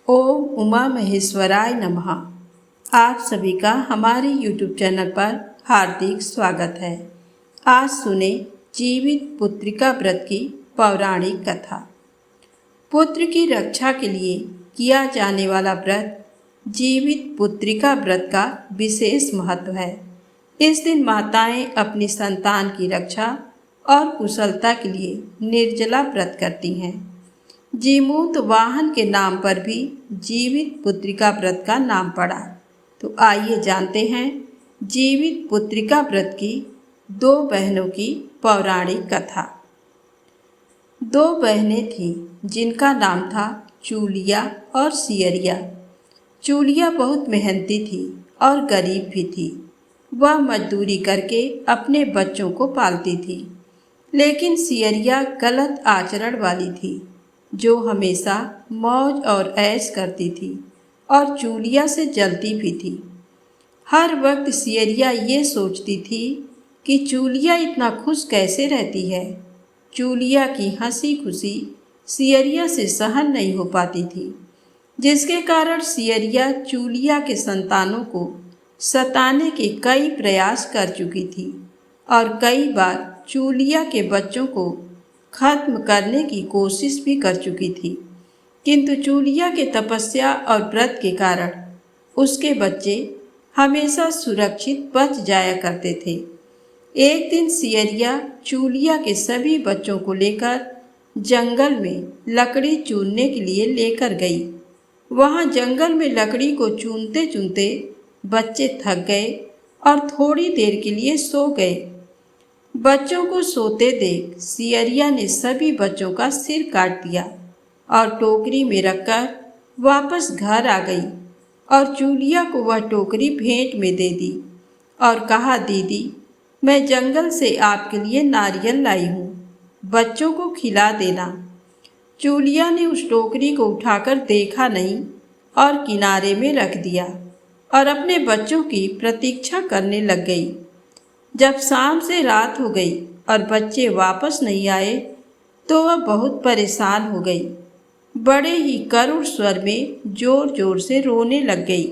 ओम उमा महेश्वराय नमः। आप सभी का हमारे YouTube चैनल पर हार्दिक स्वागत है। आज सुने जीवित पुत्रिका व्रत की पौराणिक कथा। पुत्र की रक्षा के लिए किया जाने वाला व्रत जीवित पुत्रिका व्रत का विशेष महत्व है। इस दिन माताएं अपनी संतान की रक्षा और कुशलता के लिए निर्जला व्रत करती हैं। जीमूत वाहन के नाम पर भी जीवित पुत्रिका व्रत का नाम पड़ा। तो आइए जानते हैं जीवित पुत्रिका व्रत की दो बहनों की पौराणिक कथा। दो बहनें थीं जिनका नाम था चूलिया और सियरिया। चूलिया बहुत मेहनती थी और गरीब भी थी। वह मजदूरी करके अपने बच्चों को पालती थी, लेकिन सियरिया गलत आचरण वाली थी, जो हमेशा मौज और ऐश करती थी और चूलिया से जलती भी थी। हर वक्त सियरिया ये सोचती थी कि चूलिया इतना खुश कैसे रहती है। चूलिया की हंसी खुशी सियरिया से सहन नहीं हो पाती थी, जिसके कारण सियरिया चूलिया के संतानों को सताने के कई प्रयास कर चुकी थी और कई बार चूलिया के बच्चों को खत्म करने की कोशिश भी कर चुकी थी, किंतु चूलिया के तपस्या और व्रत के कारण उसके बच्चे हमेशा सुरक्षित बच जाया करते थे। एक दिन सियरिया चूलिया के सभी बच्चों को लेकर जंगल में लकड़ी चूनने के लिए लेकर गई। वहां जंगल में लकड़ी को चूनते चूनते बच्चे थक गए और थोड़ी देर के लिए सो गए। बच्चों को सोते देख सियरिया ने सभी बच्चों का सिर काट दिया और टोकरी में रखकर वापस घर आ गई और चूलिया को वह टोकरी भेंट में दे दी और कहा, दीदी, मैं जंगल से आपके लिए नारियल लाई हूँ, बच्चों को खिला देना। चूलिया ने उस टोकरी को उठाकर देखा नहीं और किनारे में रख दिया और अपने बच्चों की प्रतीक्षा करने लग गई। जब शाम से रात हो गई और बच्चे वापस नहीं आए तो वह बहुत परेशान हो गई। बड़े ही करुण स्वर में जोर जोर से रोने लग गई।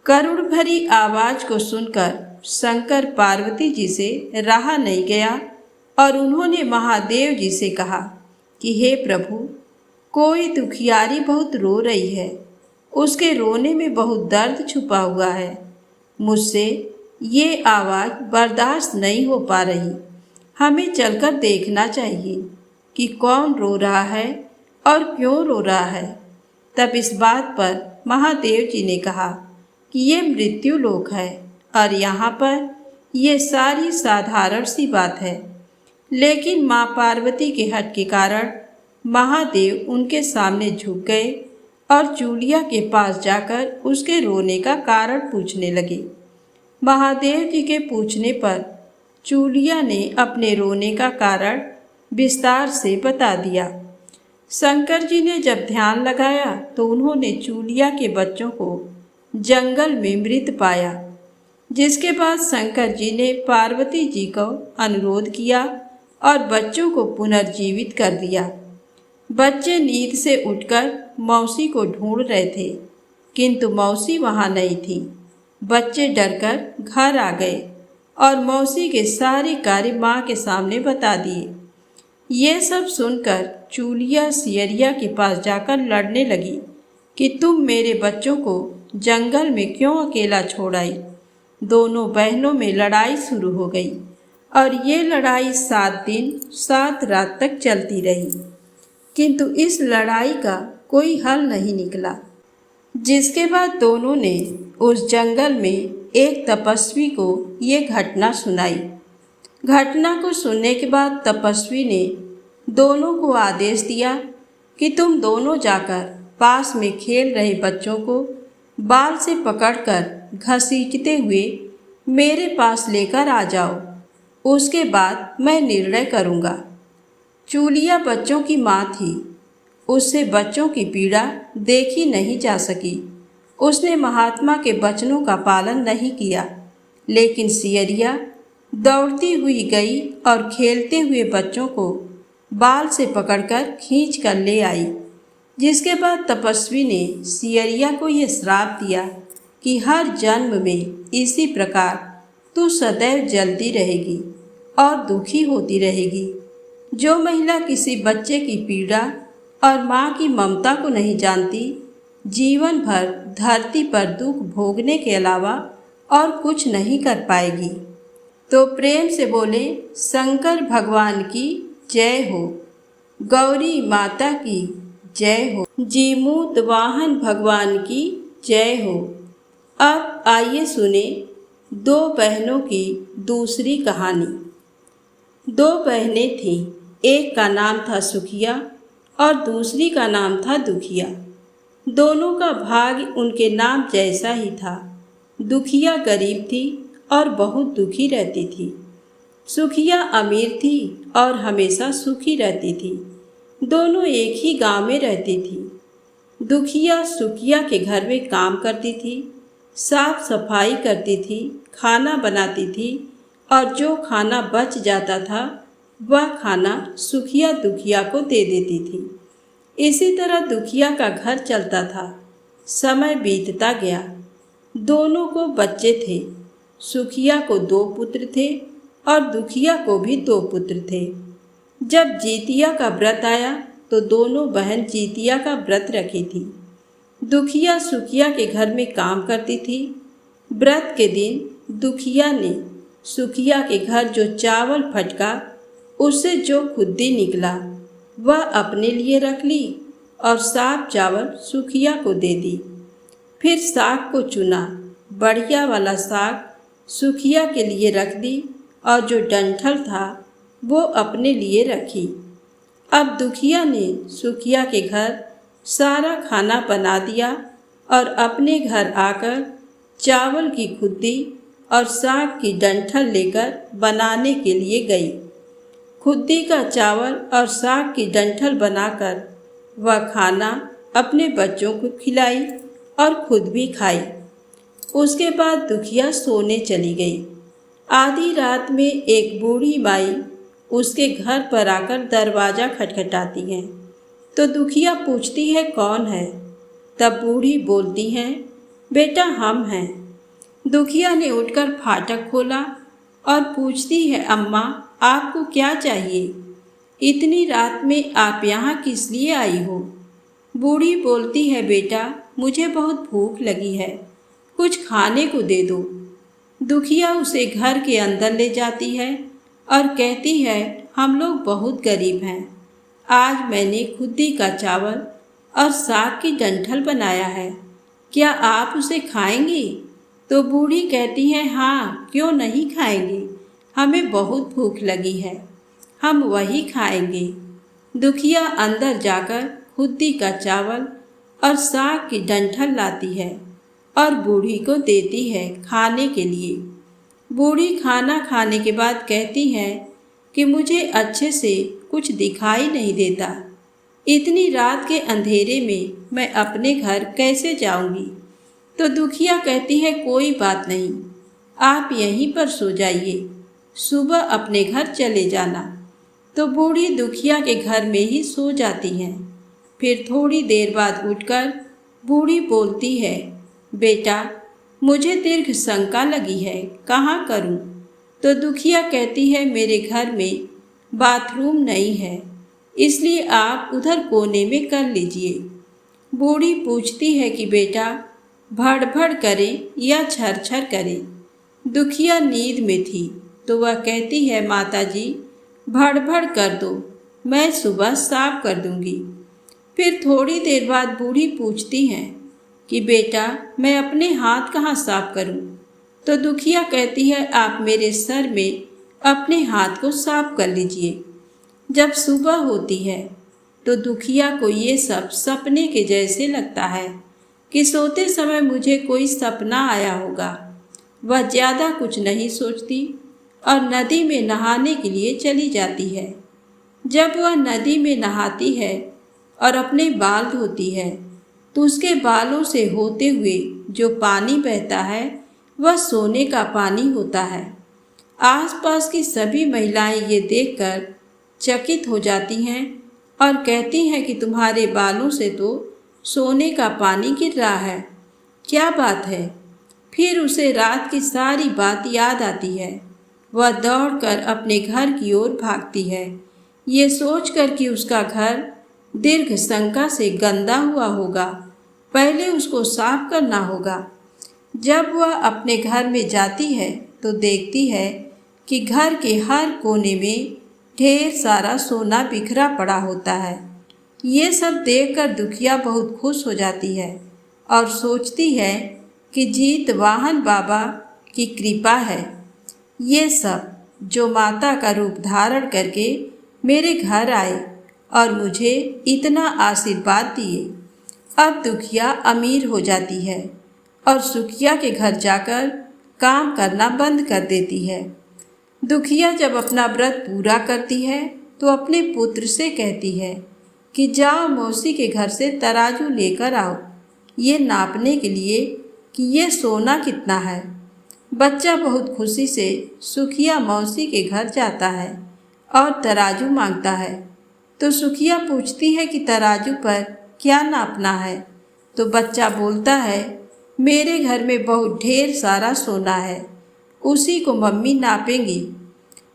करुण भरी आवाज को सुनकर शंकर पार्वती जी से रहा नहीं गया और उन्होंने महादेव जी से कहा कि हे प्रभु, कोई दुखियारी बहुत रो रही है, उसके रोने में बहुत दर्द छुपा हुआ है। मुझसे ये आवाज़ बर्दाश्त नहीं हो पा रही। हमें चलकर देखना चाहिए कि कौन रो रहा है और क्यों रो रहा है। तब इस बात पर महादेव जी ने कहा कि ये मृत्यु लोक है और यहाँ पर ये सारी साधारण सी बात है। लेकिन माँ पार्वती के हट के कारण महादेव उनके सामने झुक गए और चूलिया के पास जाकर उसके रोने का कारण पूछने लगे। महादेव जी के पूछने पर चूलिया ने अपने रोने का कारण विस्तार से बता दिया। शंकर जी ने जब ध्यान लगाया तो उन्होंने चूलिया के बच्चों को जंगल में मृत पाया, जिसके बाद शंकर जी ने पार्वती जी को अनुरोध किया और बच्चों को पुनर्जीवित कर दिया। बच्चे नींद से उठकर मौसी को ढूंढ रहे थे, किंतु मौसी वहाँ नहीं थी। बच्चे डरकर घर आ गए और मौसी के सारे कार्य माँ के सामने बता दिए। ये सब सुनकर चूलिया सियरिया के पास जाकर लड़ने लगी कि तुम मेरे बच्चों को जंगल में क्यों अकेला छोड़ आई। दोनों बहनों में लड़ाई शुरू हो गई और ये लड़ाई 7 दिन 7 रात तक चलती रही, किंतु इस लड़ाई का कोई हल नहीं निकला। जिसके बाद दोनों ने उस जंगल में एक तपस्वी को ये घटना सुनाई। घटना को सुनने के बाद तपस्वी ने दोनों को आदेश दिया कि तुम दोनों जाकर पास में खेल रहे बच्चों को बाल से पकड़कर घसीटते हुए मेरे पास लेकर आ जाओ, उसके बाद मैं निर्णय करूँगा। चूलिया बच्चों की माँ थी, उससे बच्चों की पीड़ा देखी नहीं जा सकी। उसने महात्मा के वचनों का पालन नहीं किया, लेकिन सियरिया दौड़ती हुई गई और खेलते हुए बच्चों को बाल से पकड़कर खींच कर ले आई। जिसके बाद तपस्वी ने सियरिया को यह श्राप दिया कि हर जन्म में इसी प्रकार तू सदैव जलती रहेगी और दुखी होती रहेगी। जो महिला किसी बच्चे की पीड़ा और माँ की ममता को नहीं जानती, जीवन भर धरती पर दुख भोगने के अलावा और कुछ नहीं कर पाएगी। तो प्रेम से बोले शंकर भगवान की जय हो, गौरी माता की जय हो, जीमूत वाहन भगवान की जय हो। अब आइए सुने दो बहनों की दूसरी कहानी। दो बहनें थीं, एक का नाम था सुखिया और दूसरी का नाम था दुखिया। दोनों का भाग्य उनके नाम जैसा ही था। दुखिया गरीब थी और बहुत दुखी रहती थी। सुखिया अमीर थी और हमेशा सुखी रहती थी। दोनों एक ही गांव में रहती थी। दुखिया सुखिया के घर में काम करती थी, साफ सफाई करती थी, खाना बनाती थी और जो खाना बच जाता था वह खाना सुखिया दुखिया को दे देती थी। इसी तरह दुखिया का घर चलता था। समय बीतता गया। दोनों को बच्चे थे। सुखिया को 2 पुत्र थे और दुखिया को भी 2 पुत्र थे। जब जीतिया का व्रत आया तो दोनों बहन जीतिया का व्रत रखी थी। दुखिया सुखिया के घर में काम करती थी। व्रत के दिन दुखिया ने सुखिया के घर जो चावल फटका उससे जो खुद्दी निकला वह अपने लिए रख ली और साफ चावल सुखिया को दे दी। फिर साग को चुना, बढ़िया वाला साग सुखिया के लिए रख दी और जो डंठल था वो अपने लिए रखी। अब दुखिया ने सुखिया के घर सारा खाना बना दिया और अपने घर आकर चावल की खुद्दी और साग की डंठल लेकर बनाने के लिए गई। खुद्दी का चावल और साग की डंठल बनाकर वह खाना अपने बच्चों को खिलाई और खुद भी खाई। उसके बाद दुखिया सोने चली गई। आधी रात में एक बूढ़ी माई उसके घर पर आकर दरवाज़ा खटखटाती है तो दुखिया पूछती है कौन है। तब बूढ़ी बोलती है बेटा हम हैं। दुखिया ने उठकर फाटक खोला और पूछती है अम्मा आपको क्या चाहिए? इतनी रात में आप यहाँ किस लिए आई हो? बूढ़ी बोलती है बेटा मुझे बहुत भूख लगी है, कुछ खाने को दे दो। दुखिया उसे घर के अंदर ले जाती है और कहती है हम लोग बहुत गरीब हैं। आज मैंने खुद्दी का चावल और साग की डंठल बनाया है, क्या आप उसे खाएंगी? तो बूढ़ी कहती है हाँ क्यों नहीं खाएंगे, हमें बहुत भूख लगी है, हम वही खाएंगे। दुखिया अंदर जाकर खुद्दी का चावल और साग की डंठल लाती है और बूढ़ी को देती है खाने के लिए। बूढ़ी खाना खाने के बाद कहती है कि मुझे अच्छे से कुछ दिखाई नहीं देता, इतनी रात के अंधेरे में मैं अपने घर कैसे जाऊंगी? तो दुखिया कहती है कोई बात नहीं, आप यहीं पर सो जाइए, सुबह अपने घर चले जाना। तो बूढ़ी दुखिया के घर में ही सो जाती है। फिर थोड़ी देर बाद उठकर बूढ़ी बोलती है बेटा मुझे दीर्घ शंका लगी है, कहाँ करूं? तो दुखिया कहती है मेरे घर में बाथरूम नहीं है, इसलिए आप उधर कोने में कर लीजिए। बूढ़ी पूछती है कि बेटा भड़ भड़ करें या छर छर करें? दुखिया नींद में थी तो वह कहती है माताजी भड़ भड़ कर दो, मैं सुबह साफ कर दूंगी। फिर थोड़ी देर बाद बूढ़ी पूछती है कि बेटा मैं अपने हाथ कहाँ साफ करूं? तो दुखिया कहती है आप मेरे सर में अपने हाथ को साफ कर लीजिए। जब सुबह होती है तो दुखिया को ये सब सपने के जैसे लगता है कि सोते समय मुझे कोई सपना आया होगा। वह ज़्यादा कुछ नहीं सोचती और नदी में नहाने के लिए चली जाती है। जब वह नदी में नहाती है और अपने बाल धोती है तो उसके बालों से होते हुए जो पानी बहता है वह सोने का पानी होता है। आसपास की सभी महिलाएं ये देखकर चकित हो जाती हैं और कहती हैं कि तुम्हारे बालों से तो सोने का पानी गिर रहा है। क्या बात है? फिर उसे रात की सारी बात याद आती है। वह दौड़कर अपने घर की ओर भागती है, ये सोचकर कि उसका घर दीर्घ शंका से गंदा हुआ होगा। पहले उसको साफ करना होगा। जब वह अपने घर में जाती है तो देखती है कि घर के हर कोने में ढेर सारा सोना बिखरा पड़ा होता है। ये सब देखकर दुखिया बहुत खुश हो जाती है और सोचती है कि जीत वाहन बाबा की कृपा है। ये सब जो माता का रूप धारण करके मेरे घर आए और मुझे इतना आशीर्वाद दिए। अब दुखिया अमीर हो जाती है और सुखिया के घर जाकर काम करना बंद कर देती है। दुखिया जब अपना व्रत पूरा करती है तो अपने पुत्र से कहती है कि जाओ मौसी के घर से तराजू लेकर आओ, ये नापने के लिए कि ये सोना कितना है। बच्चा बहुत खुशी से सुखिया मौसी के घर जाता है और तराजू मांगता है। तो सुखिया पूछती है कि तराजू पर क्या नापना है। तो बच्चा बोलता है, मेरे घर में बहुत ढेर सारा सोना है, उसी को मम्मी नापेंगी।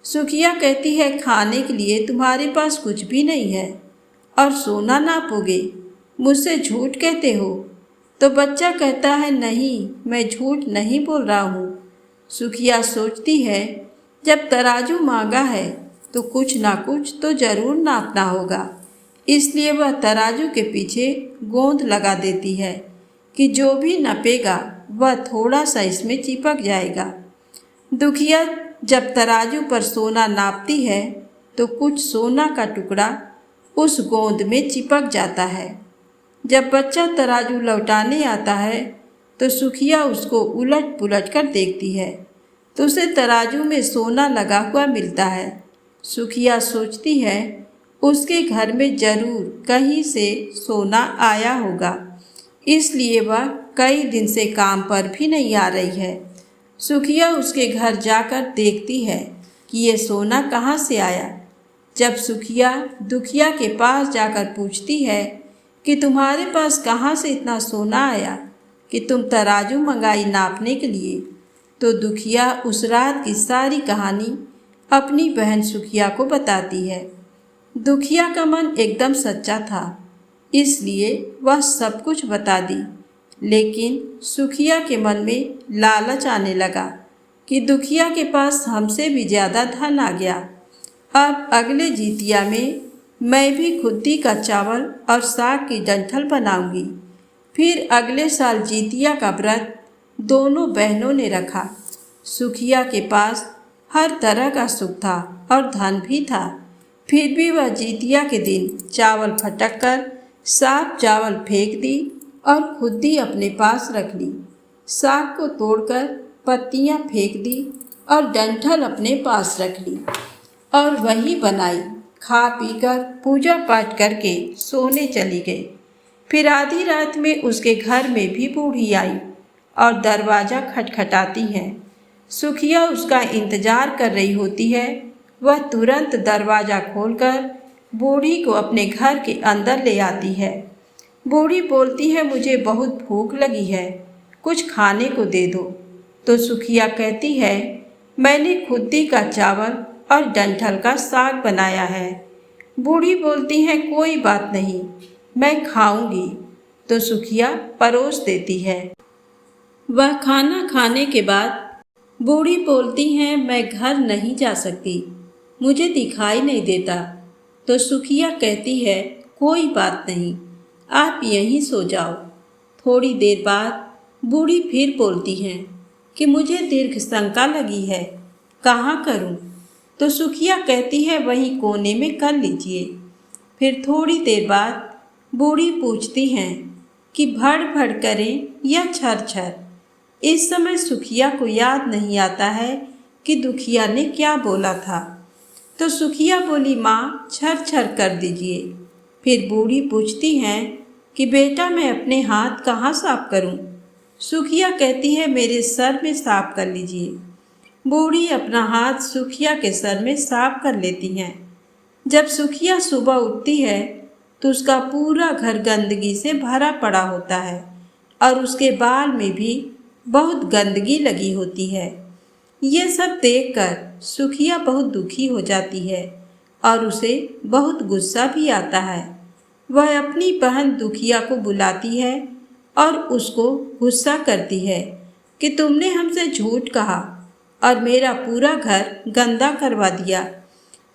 सुखिया कहती है, खाने के लिए तुम्हारे पास कुछ भी नहीं है और सोना नापोगे, मुझसे झूठ कहते हो। तो बच्चा कहता है, नहीं, मैं झूठ नहीं बोल रहा हूँ। सुखिया सोचती है, जब तराजू मांगा है तो कुछ ना कुछ तो जरूर नापना होगा। इसलिए वह तराजू के पीछे गोंद लगा देती है कि जो भी नपेगा वह थोड़ा सा इसमें चिपक जाएगा। दुखिया जब तराजू पर सोना नापती है तो कुछ सोना का टुकड़ा उस गोंद में चिपक जाता है। जब बच्चा तराजू लौटाने आता है तो सुखिया उसको उलट पुलट कर देखती है तो उसे तराजू में सोना लगा हुआ मिलता है। सुखिया सोचती है, उसके घर में जरूर कहीं से सोना आया होगा, इसलिए वह कई दिन से काम पर भी नहीं आ रही है। सुखिया उसके घर जाकर देखती है कि ये सोना कहाँ से आया। जब सुखिया दुखिया के पास जाकर पूछती है कि तुम्हारे पास कहाँ से इतना सोना आया कि तुम तराजू मंगाई नापने के लिए, तो दुखिया उस रात की सारी कहानी अपनी बहन सुखिया को बताती है। दुखिया का मन एकदम सच्चा था, इसलिए वह सब कुछ बता दी। लेकिन सुखिया के मन में लालच आने लगा कि दुखिया के पास हमसे भी ज़्यादा धन आ गया। अब अगले जितिया में मैं भी खुद्दी का चावल और साग की डंठल बनाऊंगी। फिर अगले साल जितिया का व्रत दोनों बहनों ने रखा। सुखिया के पास हर तरह का सुख था और धन भी था, फिर भी वह जितिया के दिन चावल फटक कर साफ चावल फेंक दी और खुद्दी अपने पास रख ली। साग को तोड़कर पत्तियां फेंक दी और डंठल अपने पास रख ली और वही बनाई। खा पीकर पूजा पाठ करके सोने चली गई। फिर आधी रात में उसके घर में भी बूढ़ी आई और दरवाज़ा खटखटाती है। सुखिया उसका इंतजार कर रही होती है। वह तुरंत दरवाज़ा खोलकर बूढ़ी को अपने घर के अंदर ले आती है। बूढ़ी बोलती है, मुझे बहुत भूख लगी है, कुछ खाने को दे दो। तो सुखिया कहती है, मैंने खुद्दी का चावल और डंठल का साग बनाया है। बूढ़ी बोलती है, कोई बात नहीं, मैं खाऊंगी। तो सुखिया परोस देती है। वह खाना खाने के बाद बूढ़ी बोलती है, मैं घर नहीं जा सकती, मुझे दिखाई नहीं देता। तो सुखिया कहती है, कोई बात नहीं, आप यहीं सो जाओ। थोड़ी देर बाद बूढ़ी फिर बोलती हैं कि मुझे दीर्घ शंका लगी है, कहाँ करूँ? तो सुखिया कहती है, वहीं कोने में कर लीजिए। फिर थोड़ी देर बाद बूढ़ी पूछती हैं कि भड़ भड़ करें या छर छर। इस समय सुखिया को याद नहीं आता है कि दुखिया ने क्या बोला था। तो सुखिया बोली, माँ छर छर कर दीजिए। फिर बूढ़ी पूछती हैं कि बेटा मैं अपने हाथ कहाँ साफ करूँ? सुखिया कहती है, मेरे सर में साफ कर लीजिए। बूढ़ी अपना हाथ सुखिया के सर में साफ कर लेती हैं। जब सुखिया सुबह उठती है तो उसका पूरा घर गंदगी से भरा पड़ा होता है और उसके बाल में भी बहुत गंदगी लगी होती है। ये सब देखकर सुखिया बहुत दुखी हो जाती है और उसे बहुत गुस्सा भी आता है। वह अपनी बहन दुखिया को बुलाती है और उसको गुस्सा करती है कि तुमने हमसे झूठ कहा और मेरा पूरा घर गंदा करवा दिया।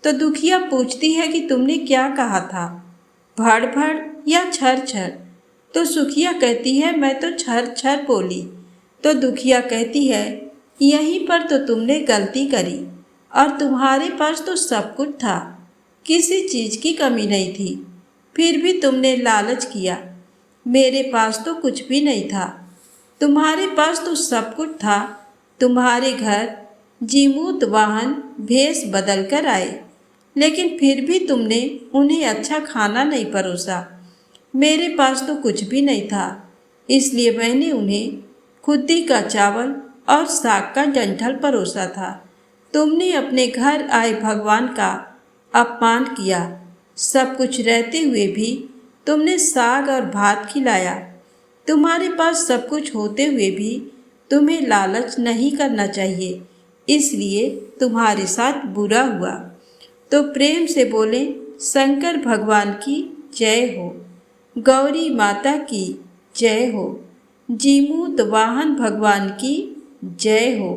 तो दुखिया पूछती है कि तुमने क्या कहा था, भड़ भड़ या छर छर? तो सुखिया कहती है मैं तो छर छर बोली। तो दुखिया कहती है यहीं पर तो तुमने गलती करी और तुम्हारे पास तो सब कुछ था, किसी चीज़ की कमी नहीं थी, फिर भी तुमने लालच किया। मेरे पास तो कुछ भी नहीं था, तुम्हारे पास तो सब कुछ था। तुम्हारे घर जीमूत वाहन भेष बदल कर आए, लेकिन फिर भी तुमने उन्हें अच्छा खाना नहीं परोसा। मेरे पास तो कुछ भी नहीं था, इसलिए मैंने उन्हें खुद्दी का चावल और साग का डंठल परोसा था। तुमने अपने घर आए भगवान का अपमान किया। सब कुछ रहते हुए भी तुमने साग और भात खिलाया। तुम्हारे पास सब कुछ होते हुए भी तुम्हें लालच नहीं करना चाहिए, इसलिए तुम्हारे साथ बुरा हुआ। तो प्रेम से बोले शंकर भगवान की जय हो, गौरी माता की जय हो, जीमूत वाहन भगवान की जय हो।